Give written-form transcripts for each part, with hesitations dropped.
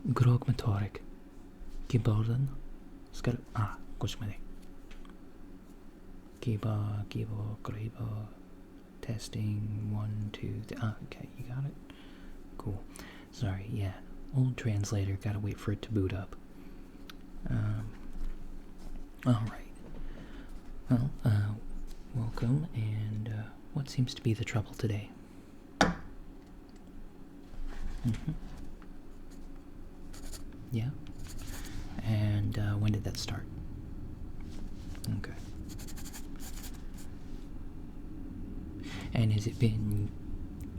Grogmotoric. Gibborden. Skal... Gushmane. Giba, Gribo. Testing. 1, 2, 3. Okay, you got it? Cool. Sorry, yeah. Old translator, gotta wait for it to boot up. Alright. Well, welcome, and what seems to be the trouble today? Yeah? And when did that start? Okay. And has it been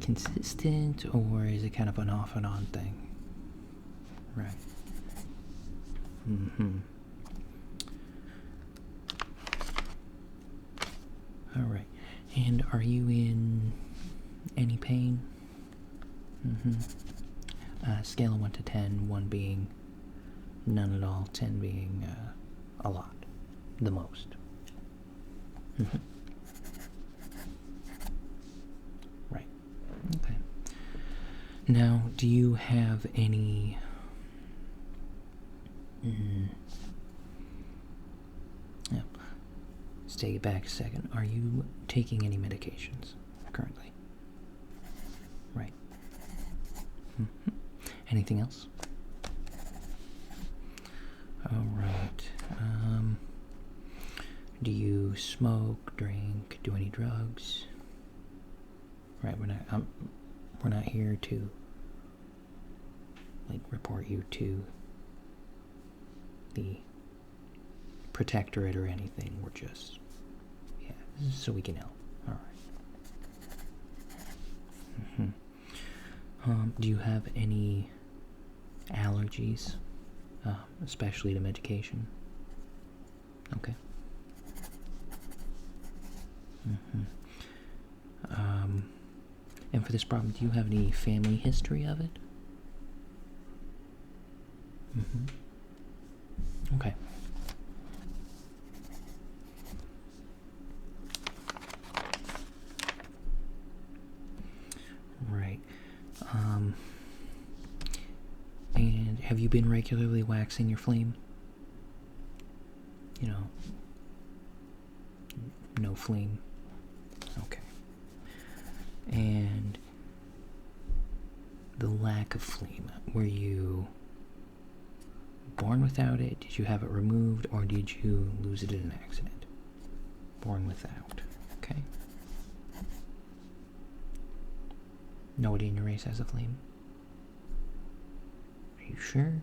consistent, or is it kind of an off and on thing? Right. Alright. And are you in any pain? Scale of 1 to 10, 1 being none at all, 10 being a lot. The most. Right. Okay. Now, do you have any... Yeah. Let's take it back a second. Are you taking any medications currently? Right. Anything else? Alright. Do you smoke, drink, do any drugs? Right, we're not here to report you to the protectorate or anything. We're just, yeah, this is so we can help. Alright. Do you have any allergies, especially to medication? Okay. And for this problem, do you have any family history of it? Okay. Right. And have you been regularly waxing your flame? You know, no fleam. Okay. And the lack of flame, were you born without it? Did you have it removed, or did you lose it in an accident? Born without. Okay. Nobody in your race has a flame? Are you sure?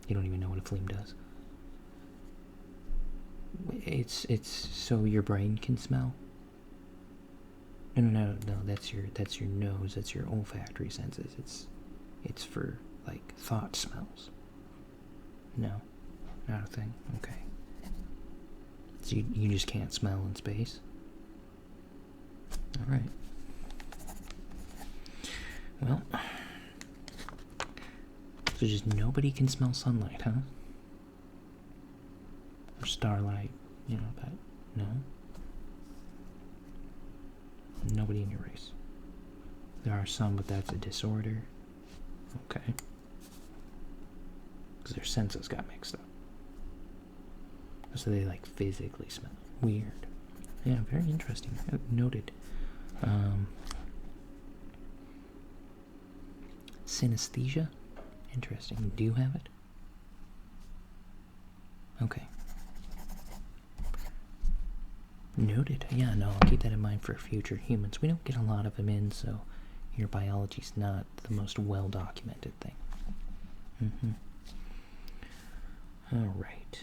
You don't even know what a flame does. It's so your brain can smell? No, that's your nose, that's your olfactory senses. It's for, like, thought smells. No? Not a thing? Okay. So you just can't smell in space? Alright. Well, so just nobody can smell sunlight, huh? Or starlight, you know, that, no? Nobody in your race. There are some, but that's a disorder. Okay. Because their senses got mixed up. So they, like, physically smell. Weird. Yeah, very interesting. Noted. Synesthesia? Interesting. Do you have it? Okay. Noted. Yeah, no, I'll keep that in mind for future humans. We don't get a lot of them in, so your biology's not the most well-documented thing. Alright.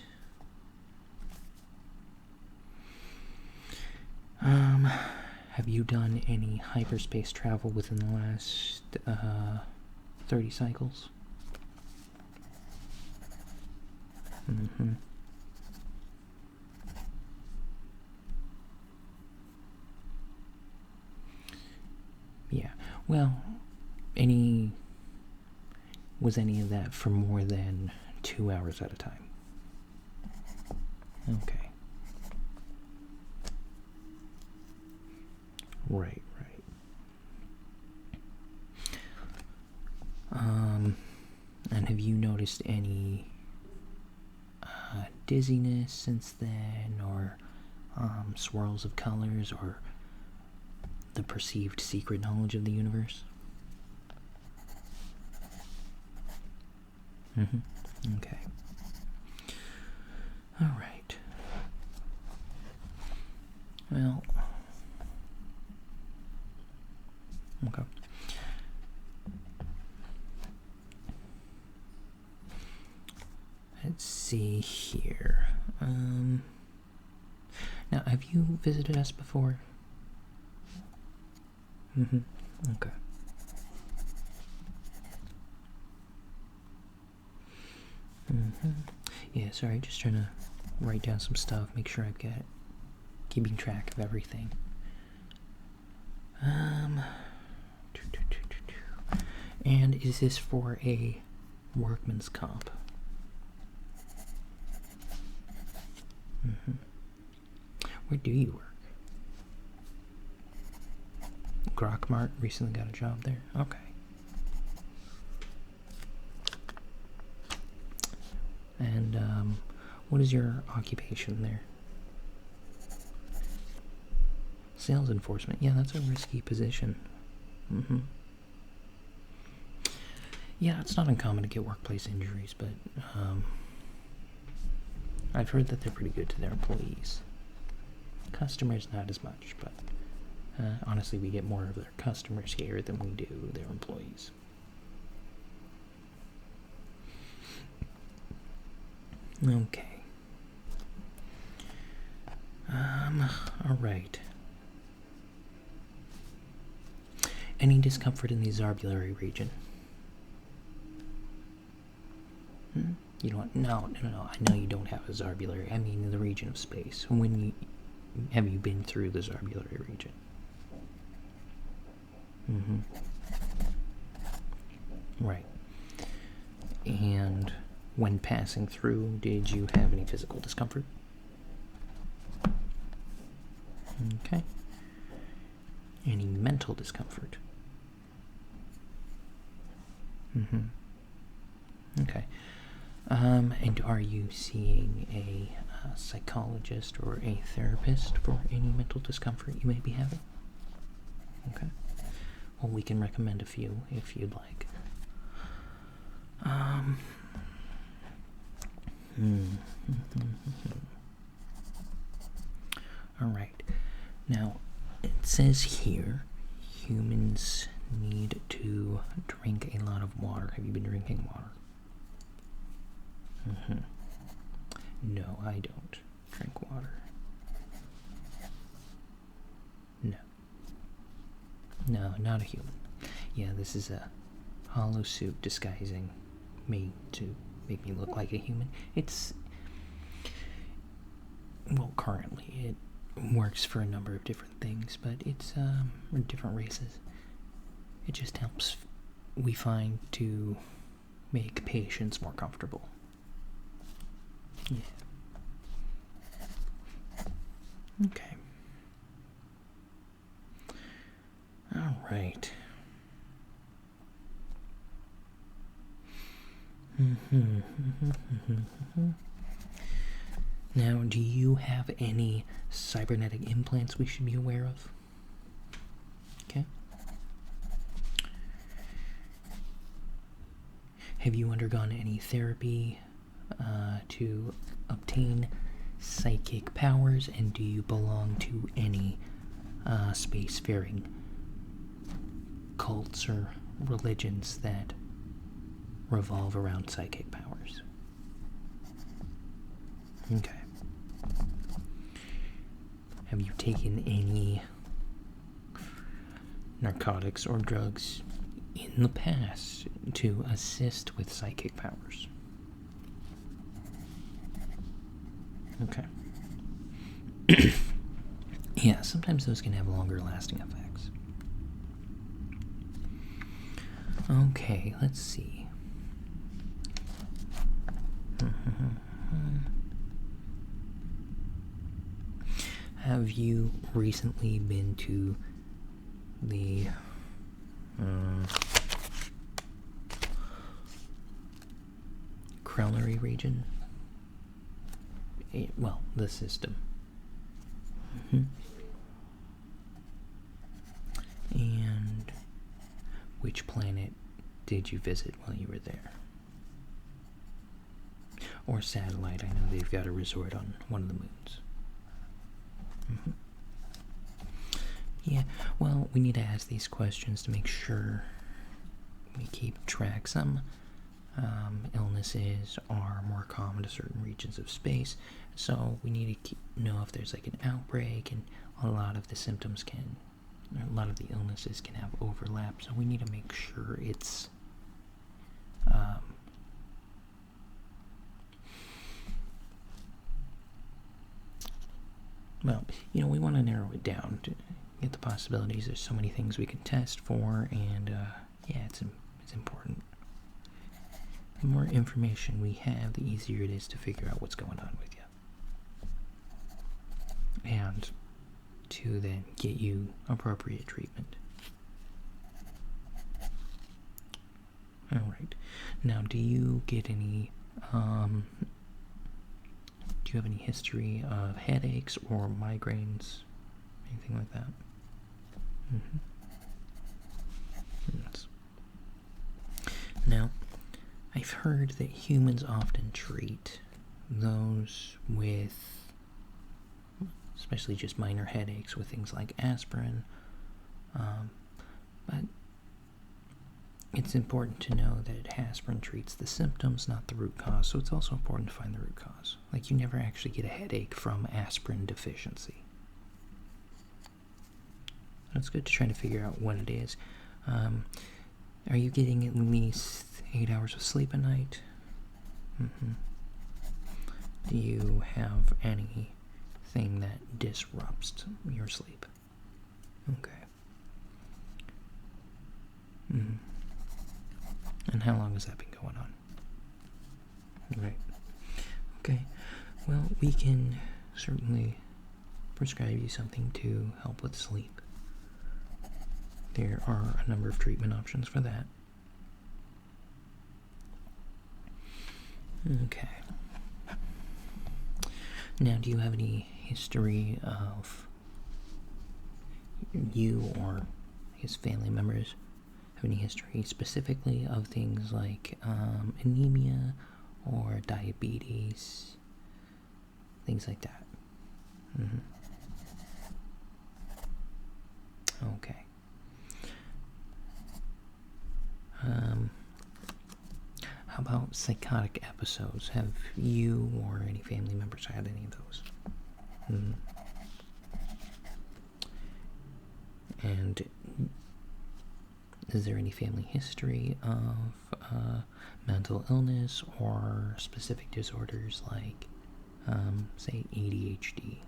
Have you done any hyperspace travel within the last 30 cycles? Yeah. Well, was any of that for more than 2 hours at a time? Okay. Right. have you noticed any dizziness since then, or swirls of colors, or the perceived secret knowledge of the universe? Okay. Alright. Well, okay. Let's see here. Now, have you visited us before? Okay. Yeah, sorry, just trying to write down some stuff, make sure I've got keeping track of everything. And is this for a workman's comp? Where do you work? Grokmart recently got a job there? Okay. And what is your occupation there? Sales enforcement. Yeah, that's a risky position. Yeah, it's not uncommon to get workplace injuries, but I've heard that they're pretty good to their employees. Customers, not as much, but honestly, we get more of their customers here than we do their employees. Okay. Alright. Any discomfort in the Zarbulary region? You don't? No. I know you don't have a Zarbulary. I mean, in the region of space. Have you been through the Zarbulary region? Right. And when passing through, did you have any physical discomfort? Okay. Any mental discomfort? Okay. And are you seeing a psychologist or a therapist for any mental discomfort you may be having? Okay. Well, we can recommend a few if you'd like. Alright. Now, it says here humans need to drink a lot of water. Have you been drinking water? No, I don't drink water. No, not a human. Yeah, this is a hollow suit disguising me to make me look like a human. Well, currently it works for a number of different things, but it's different races. It just helps, we find, to make patients more comfortable. Yeah. Okay. All right. Now, do you have any cybernetic implants we should be aware of? Okay. Have you undergone any therapy to obtain psychic powers, and do you belong to any spacefaring cults or religions that revolve around psychic powers? Okay. Have you taken any narcotics or drugs in the past to assist with psychic powers? Okay. Yeah, sometimes those can have longer lasting effects. Okay, let's see. Have you recently been to the coronary region. Well, the system. And which planet did you visit while you were there? Or satellite. I know they've got a resort on one of the moons. Yeah, well, we need to ask these questions to make sure we keep track. Some illnesses are more common to certain regions of space, so we need to know if there's like an outbreak, and a lot of the symptoms a lot of the illnesses can have overlap, so we need to make sure it's well, we want to narrow it down to get the possibilities. There's so many things we can test for, and yeah, it's important. The more information we have, the easier it is to figure out what's going on with you. And to then get you appropriate treatment. Alright. Now, do you get any, do you have any history of headaches or migraines? Anything like that? Yes. Now, I've heard that humans often treat those with, especially just minor headaches, with things like aspirin, but it's important to know that aspirin treats the symptoms, not the root cause, so it's also important to find the root cause. Like, you never actually get a headache from aspirin deficiency. It's good to try to figure out what it is. Are you getting at least 8 hours of sleep a night? Do you have anything that disrupts your sleep? Okay. And how long has that been going on? Right. Okay. Well, we can certainly prescribe you something to help with sleep. There are a number of treatment options for that. Okay. Now, do you have any history of you or his family members have any history specifically of things like anemia or diabetes, things like that? Okay. How about psychotic episodes? Have you or any family members had any of those? And is there any family history of mental illness or specific disorders like, say, ADHD?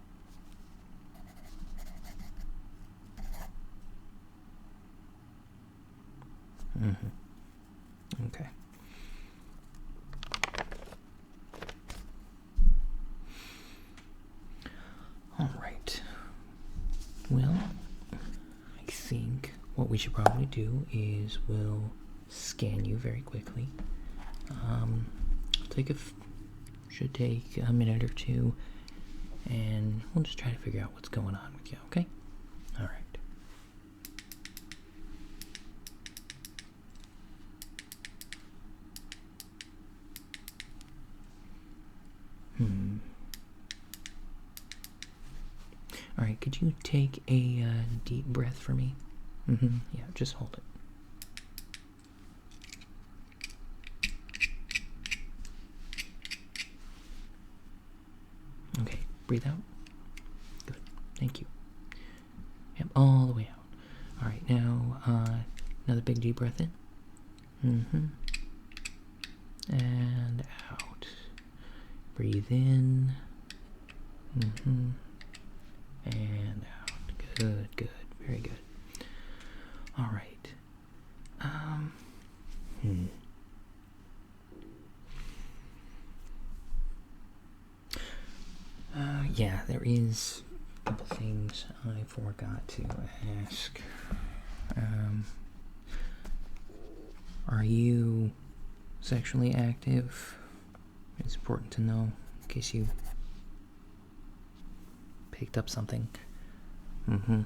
Okay. All right. Well, I think what we should probably do is we'll scan you very quickly. Should take a minute or two, and we'll just try to figure out what's going on with you, okay? All right. Alright, could you take a deep breath for me? Yeah, just hold it. Okay, breathe out. Good, thank you. Yep, all the way out. Alright, now, another big deep breath in. And out. Breathe in. And out. Good, good, very good. All right. Yeah, there is a couple things I forgot to ask. Are you sexually active? It's important to know in case you picked up something. And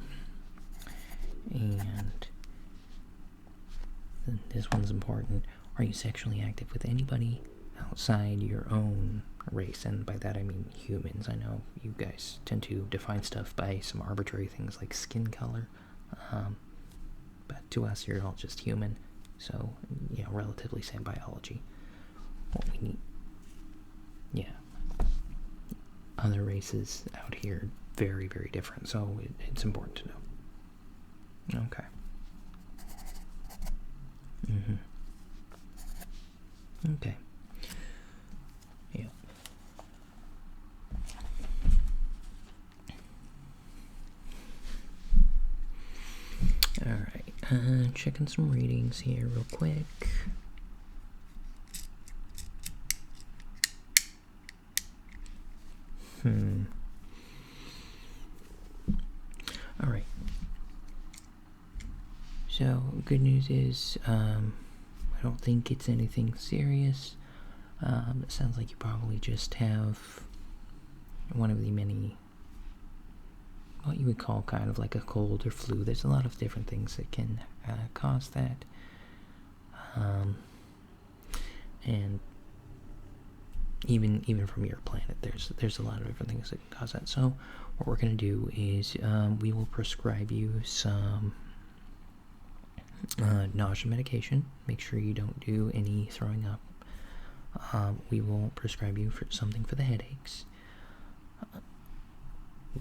this one's important. Are you sexually active with anybody outside your own race? And by that I mean humans. I know you guys tend to define stuff by some arbitrary things like skin color. But to us, you're all just human. So, relatively same biology. What we need. Yeah. Other races out here, very, very different. So it's important to know. Okay. Okay. Yeah. Alright, checking some readings here real quick. Alright. So, good news is, I don't think it's anything serious. It sounds like you probably just have one of the many, what you would call kind of like a cold or flu. There's a lot of different things that can cause that. And even from your planet, there's a lot of different things that can cause that. So what we're going to do is we will prescribe you some nausea medication. Make sure you don't do any throwing up. We will prescribe you for something for the headaches.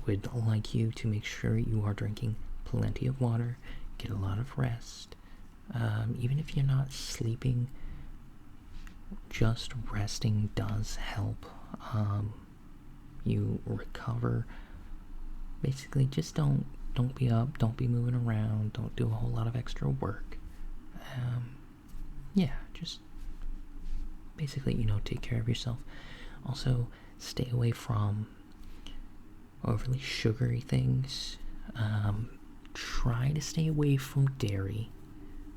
Would like you to make sure you are drinking plenty of water, get a lot of rest. Even if you're not sleeping, just resting does help you recover. Basically, just don't be up, don't be moving around, don't do a whole lot of extra work. Yeah, just basically, take care of yourself. Also, stay away from overly sugary things. Try to stay away from dairy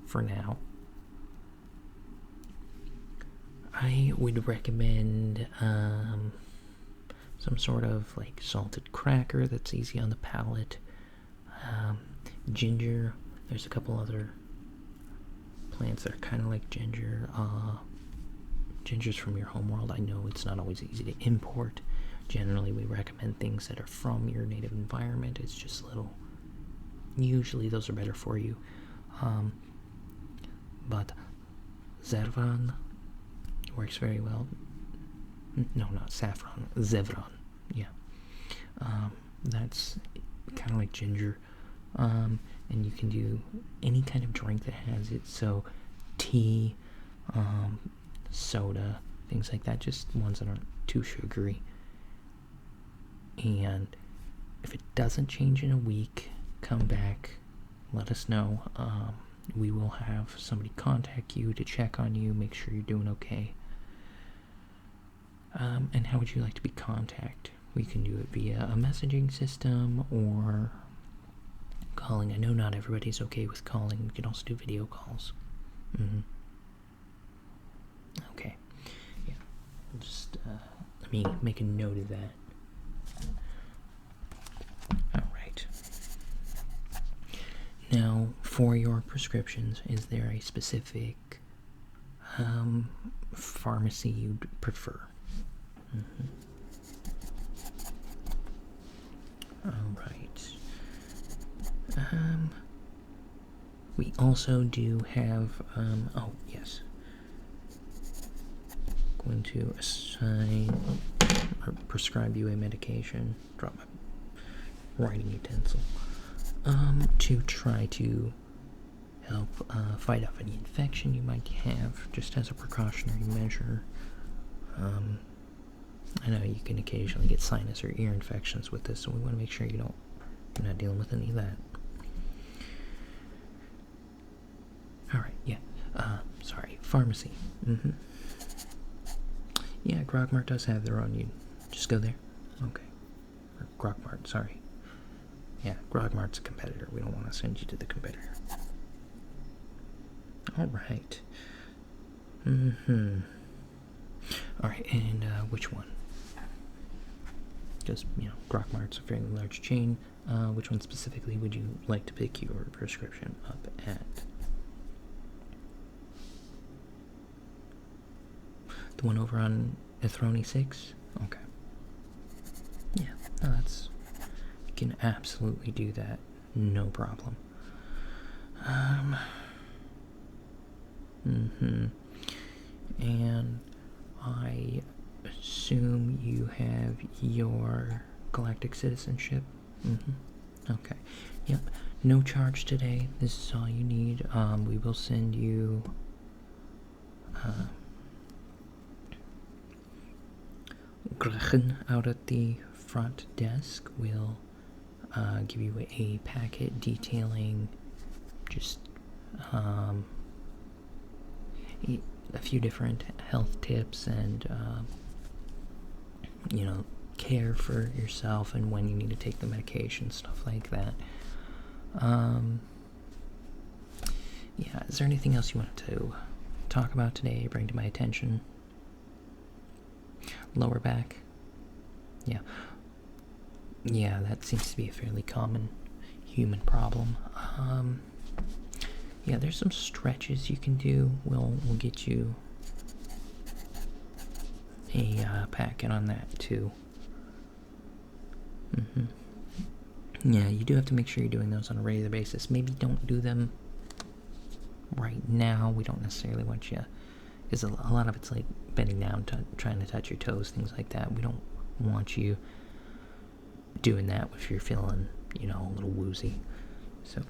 for now. I would recommend some sort of like salted cracker that's easy on the palate. Ginger. There's a couple other plants that are kind of like ginger. Ginger's from your home world. I know it's not always easy to import. Generally, we recommend things that are from your native environment. It's just little. Usually, those are better for you. But zervan works very well. No, not saffron. Zevran. Yeah. That's kind of like ginger. And you can do any kind of drink that has it. So, tea, soda, things like that. Just ones that aren't too sugary. And if it doesn't change in a week, come back, let us know. We will have somebody contact you to check on you, make sure you're doing okay. And how would you like to be contacted? We can do it via a messaging system or calling. I know not everybody's okay with calling. We can also do video calls. Okay. Yeah. Just let me make a note of that. Alright. Now, for your prescriptions, is there a specific pharmacy you'd prefer? Alright. We also do have, oh, yes. Going to assign or prescribe you a medication. Drop my writing utensil. To try to help fight off any infection you might have, just as a precautionary measure. I know you can occasionally get sinus or ear infections with this, so we want to make sure you're not dealing with any of that. Alright, yeah. Sorry, pharmacy. Yeah, Grogmart does have their own. You just go there. Okay. Or Grogmart, sorry. Yeah, Grogmart's a competitor. We don't want to send you to the competitor. Alright. Alright, and which one? Because, Grok Mart's a fairly large chain. Which one specifically would you like to pick your prescription up at? The one over on Ethroni 6? Okay. Yeah, no, you can absolutely do that. No problem. And I assume you have your galactic citizenship? Okay. Yep. No charge today. This is all you need. We will send you Grachen out at the front desk. We'll give you a packet detailing just a few different health tips and care for yourself and when you need to take the medication, stuff like that. Yeah, is there anything else you wanted to talk about today, bring to my attention? Lower back? Yeah. Yeah, that seems to be a fairly common human problem. Yeah, there's some stretches you can do. We'll get you a packet on that too. Yeah, you do have to make sure you're doing those on a regular basis. Maybe don't do them right now. We don't necessarily want you, because a lot of it's like bending down, trying to touch your toes, things like that. We don't want you doing that if you're feeling, a little woozy. So,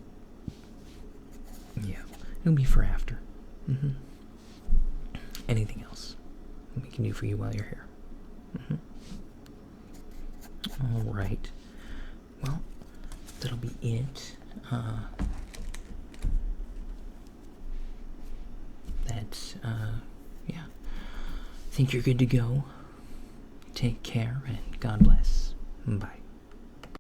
yeah, it'll be for after. Anything else we can do for you while you're here? All right. Well, that'll be it. Yeah. I think you're good to go. Take care and God bless. Bye.